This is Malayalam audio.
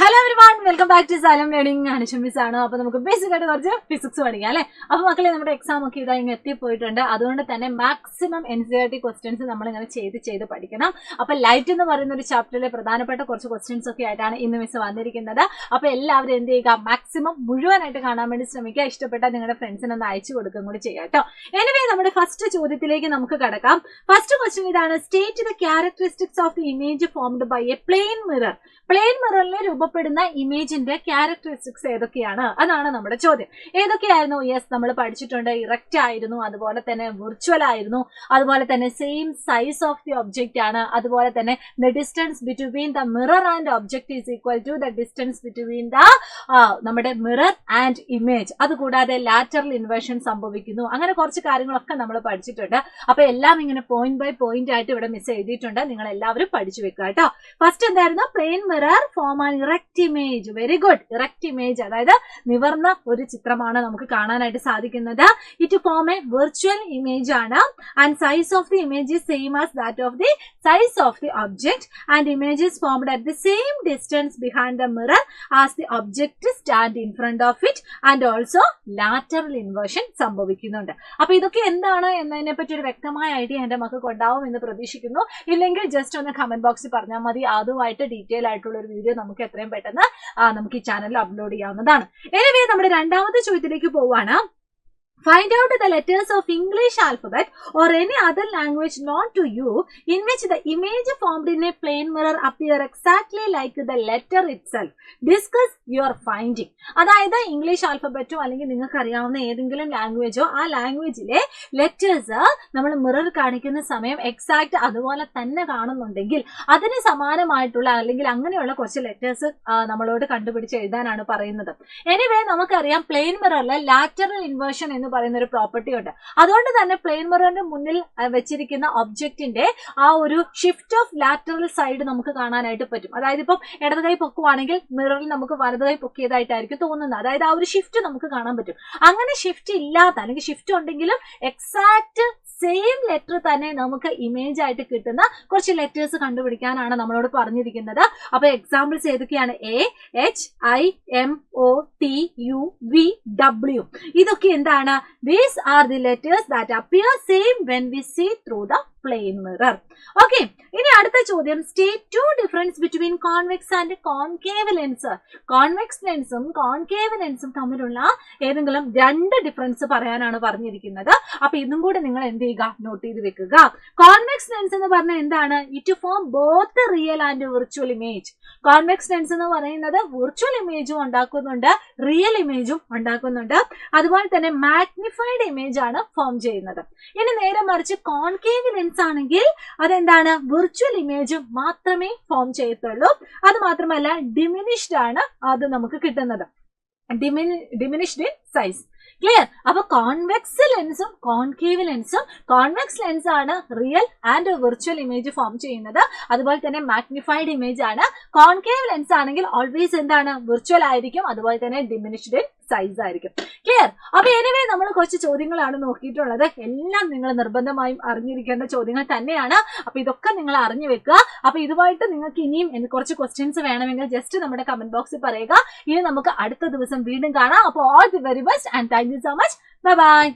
Hello everyone, welcome back to Salam learning. അനുഷമിസ് ആണ്. അപ്പൊ നമുക്ക് ബേസിക് ആയിട്ട് കുറച്ച് ഫിസിക്സ് പഠിക്കാം അല്ലെ. അപ്പൊ മക്കളെ, നമ്മുടെ എക്സാം ഒക്കെ ഇതാ ഇങ്ങനെ എത്തിപ്പോയിട്ടുണ്ട്. അതുകൊണ്ട് തന്നെ മാക്സിമം NCERT ക്വസ്റ്റ്യൻസ് നമ്മൾ ഇങ്ങനെ ചെയ്ത് പഠിക്കണം. അപ്പൊ ലൈറ്റ് എന്ന് പറയുന്ന ഒരു ചാപ്റ്ററിലെ പ്രധാനപ്പെട്ട കുറച്ച് ക്വസ്റ്റ്യൻസ് ഒക്കെ ആയിട്ടാണ് ഇന്ന് മിസ് വന്നിരിക്കുന്നത്. അപ്പൊ എല്ലാവരും എന്ത് ചെയ്യുക, മാക്സിമം മുഴുവനായിട്ട് കാണാൻ വേണ്ടി ശ്രമിക്കുക. ഇഷ്ടപ്പെട്ടാൽ നിങ്ങളുടെ ഫ്രണ്ട്സിന് ഒന്ന് അയച്ചു കൊടുക്കുകയും കൂടി ചെയ്യാം കേട്ടോ. എനിവേ, നമ്മുടെ ഫസ്റ്റ് ചോദ്യത്തിലേക്ക് നമുക്ക് കടക്കാം. ഫസ്റ്റ് ക്വസ്റ്റ്യൻ ഇതാണ്: state the characteristics of the image formed by a plain mirror. Plain മിററിൽ രൂപപ്പെടുന്ന ഇമേജിന്റെ ക്യാരക്ടറിസ്റ്റിക്സ് ഏതൊക്കെയാണ്? അതാണ് നമ്മുടെ ചോദ്യം. ഏതൊക്കെയായിരുന്നു? യെസ്, നമ്മൾ പഠിച്ചിട്ടുണ്ട്. ഇറക്റ്റ് ആയിരുന്നു, അതുപോലെ തന്നെ വിർച്വൽ ആയിരുന്നു, അതുപോലെ തന്നെ same size of the object ആണ്, അതുപോലെ തന്നെ the distance between the mirror and object is equal to the distance between the നമ്മുടെ മിറർ ആൻഡ് ഇമേജ്. അതുകൂടാതെ ലാറ്ററൽ ഇൻവേർഷൻ സംഭവിക്കുന്നു. അങ്ങനെ കുറച്ച് കാര്യങ്ങളൊക്കെ നമ്മൾ പഠിച്ചിട്ടുണ്ട്. അപ്പൊ എല്ലാം ഇങ്ങനെ പോയിന്റ് ബൈ പോയിന്റ് ആയിട്ട് ഇവിടെ മിസ് എഴുതിയിട്ടുണ്ട്. നിങ്ങൾ എല്ലാവരും പഠിച്ചു വെക്കുക കേട്ടോ. ഫസ്റ്റ് എന്തായിരുന്നു? Plane mirror form an erect image. Very good. Erect image, അതായത് നിവർന്ന ഒരു ചിത്രമാണ് നമുക്ക് കാണാനായിട്ട് സാധിക്കുന്നത്. It form a virtual image ആണ്. And size of the image is same as that of the size of the object. And image is formed at the same distance behind the mirror as the object stand in front of it. And also lateral inversion സംഭവിക്കുന്നുണ്ട്. അപ്പൊ ഇതൊക്കെ എന്താണ് എന്നതിനെ പറ്റി ഒരു വ്യക്തമായ ഐഡിയ എന്റെ മക്കൾക്ക് ഉണ്ടാവും എന്ന് പ്രതീക്ഷിക്കുന്നു. ഇല്ലെങ്കിൽ ജസ്റ്റ് ഒന്ന് കമന്റ് ബോക്സിൽ പറഞ്ഞാൽ മതി. അതുമായിട്ട് ഡീറ്റെയിൽ ആയിട്ടുള്ള ഒരു വീഡിയോ നമുക്ക് എത്രയും പെട്ടെന്ന് നമുക്ക് ഈ ചാനലിൽ അപ്ലോഡ് ചെയ്യാവുന്നതാണ്. എനിവേ, നമ്മുടെ രണ്ടാമത്തെ ചോദ്യത്തിലേക്ക് പോവാണ്. Find out the letters of English alphabet or any other language known to you in which the image formed in a plane mirror appear exactly like the letter itself. Discuss your finding. അതായത് ഇംഗ്ലീഷ് ആൽഫബറ്റോ അല്ലെങ്കിൽ നിങ്ങൾക്ക് അറിയാവുന്ന ഏതെങ്കിലും ലാംഗ്വേജോ ആ ലാംഗ്വേജിലെ ലെറ്റേഴ്സ് നമ്മൾ മിറർ കാണിക്കുന്ന സമയം എക്സാക്ട് അതുപോലെ തന്നെ കാണുന്നുണ്ടെങ്കിൽ അതിന് സമാനമായിട്ടുള്ള അല്ലെങ്കിൽ അങ്ങനെയുള്ള കുറച്ച് ലെറ്റേഴ്സ് നമ്മളോട് കണ്ടുപിടിച്ച് എഴുതാനാണ് പറയുന്നത്. എനിവേ, നമുക്കറിയാം പ്ലെയിൻ മിററിൽ ലാറ്ററൽ ഇൻവേർഷൻ എന്ന് പറയുന്ന ഒരു പ്രോപ്പർട്ടി ഉണ്ട്. അതുകൊണ്ട് തന്നെ പ്ലെയിൻ മിററിന്റെ മുന്നിൽ വെച്ചിരിക്കുന്ന ഒബ്ജക്റ്റിന്റെ ആ ഒരു ഷിഫ്റ്റ് ഓഫ് ലാറ്ററൽ സൈഡ് നമുക്ക് കാണാനായിട്ട് പറ്റും. അതായത് ഇപ്പം ഇടത് കൈ പൊക്കുവാണെങ്കിൽ മിററിൽ നമുക്ക് വലത് കൈ പൊക്കിയതായിട്ടായിരിക്കും തോന്നുന്നത്. അതായത് ആ ഒരു ഷിഫ്റ്റ് നമുക്ക് കാണാൻ പറ്റും. അങ്ങനെ ഷിഫ്റ്റ് ഇല്ലാത്ത അല്ലെങ്കിൽ ഷിഫ്റ്റ് ഉണ്ടെങ്കിലും എക്സാക്ട് സെയിം ലെറ്റർ തന്നെ നമുക്ക് ഇമേജ് ആയിട്ട് കിട്ടുന്ന കുറച്ച് ലെറ്റേഴ്സ് കണ്ടുപിടിക്കാനാണ് നമ്മളോട് പറഞ്ഞിരിക്കുന്നത്. അപ്പൊ എക്സാമ്പിൾസ് ഏതൊക്കെയാണ്? A, H, I, M, O, T, U, V, W. ഇതൊക്കെ എന്താണ്? These are the letters that appear same when we see through the plane mirror. Okay, ഇനി അടുത്ത ചോദ്യം: state two difference between convex and concave lens. Convex ലെൻസും കോൺകേവ് ലെൻസും തമ്മിലുള്ള ഏതെങ്കിലും രണ്ട് ഡിഫറൻസ് പറയാനാണ് പറഞ്ഞിരിക്കുന്നത്. അപ്പൊ ഇതും കൂടെ നിങ്ങൾ എന്ത് ചെയ്യുക, നോട്ട് ചെയ്ത് വെക്കുക. കോൺവെക്സ് ലെൻസ് എന്ന് പറഞ്ഞാൽ എന്താണ്? It form both real and virtual image. Convex lens എന്ന് പറയുന്നത് വിർച്വൽ ഇമേജും ഉണ്ടാക്കുന്നുണ്ട്, റിയൽ ഇമേജും ഉണ്ടാക്കുന്നുണ്ട്. അതുപോലെ തന്നെ മാഗ്നിഫൈഡ് ഇമേജ് ആണ് ഫോം ചെയ്യുന്നത്. ഇനി നേരെ മറിച്ച് കോൺകേവ് ലെൻസ് ആണെങ്കിൽ അതെന്താണ്? വിർച്വൽ ഇമേജ് മാത്രമേ ഫോം ചെയ്യത്തുള്ളൂ. അത് മാത്രമല്ല ഡിമിനിഷ്ഡ് ആണ് അത് നമുക്ക് കിട്ടുന്നത്, ഡിമിനിഷ്ഡ് ഇൻ സൈസ്. ക്ലിയർ? അപ്പൊ കോൺവെക്സ് ലെൻസും കോൺകേവ് ലെൻസും, കോൺവെക്സ് ലെൻസ് ആണ് real and virtual image form ചെയ്യുന്നത്. അതുപോലെ തന്നെ മാഗ്നിഫൈഡ് ഇമേജ് ആണ്. കോൺകേവ് ലെൻസ് ആണെങ്കിൽ ഓൾവേസ് എന്താണ്? വിർച്വൽ ആയിരിക്കും, അതുപോലെ തന്നെ ഡിമിനിഷ്ഡ് ഇൻ സൈസ് ആയിരിക്കും. ക്ലിയർ? അപ്പൊ എനിവേ, നമ്മൾ കുറച്ച് ചോദ്യങ്ങളാണ് നോക്കിയിട്ടുള്ളത്. എല്ലാം നിങ്ങൾ നിർബന്ധമായും അറിഞ്ഞിരിക്കേണ്ട ചോദ്യങ്ങൾ തന്നെയാണ്. അപ്പൊ ഇതൊക്കെ നിങ്ങൾ അറിഞ്ഞു വെക്കുക. അപ്പൊ ഇതുമായിട്ട് നിങ്ങൾക്ക് ഇനിയും കുറച്ച് ക്വസ്റ്റ്യൻസ് വേണമെങ്കിൽ ജസ്റ്റ് നമ്മുടെ കമന്റ് ബോക്സിൽ പറയുക. ഇനി നമുക്ക് അടുത്ത ദിവസം വീണ്ടും കാണാം. അപ്പോൾ all the very best and thank you so much. Bye bye.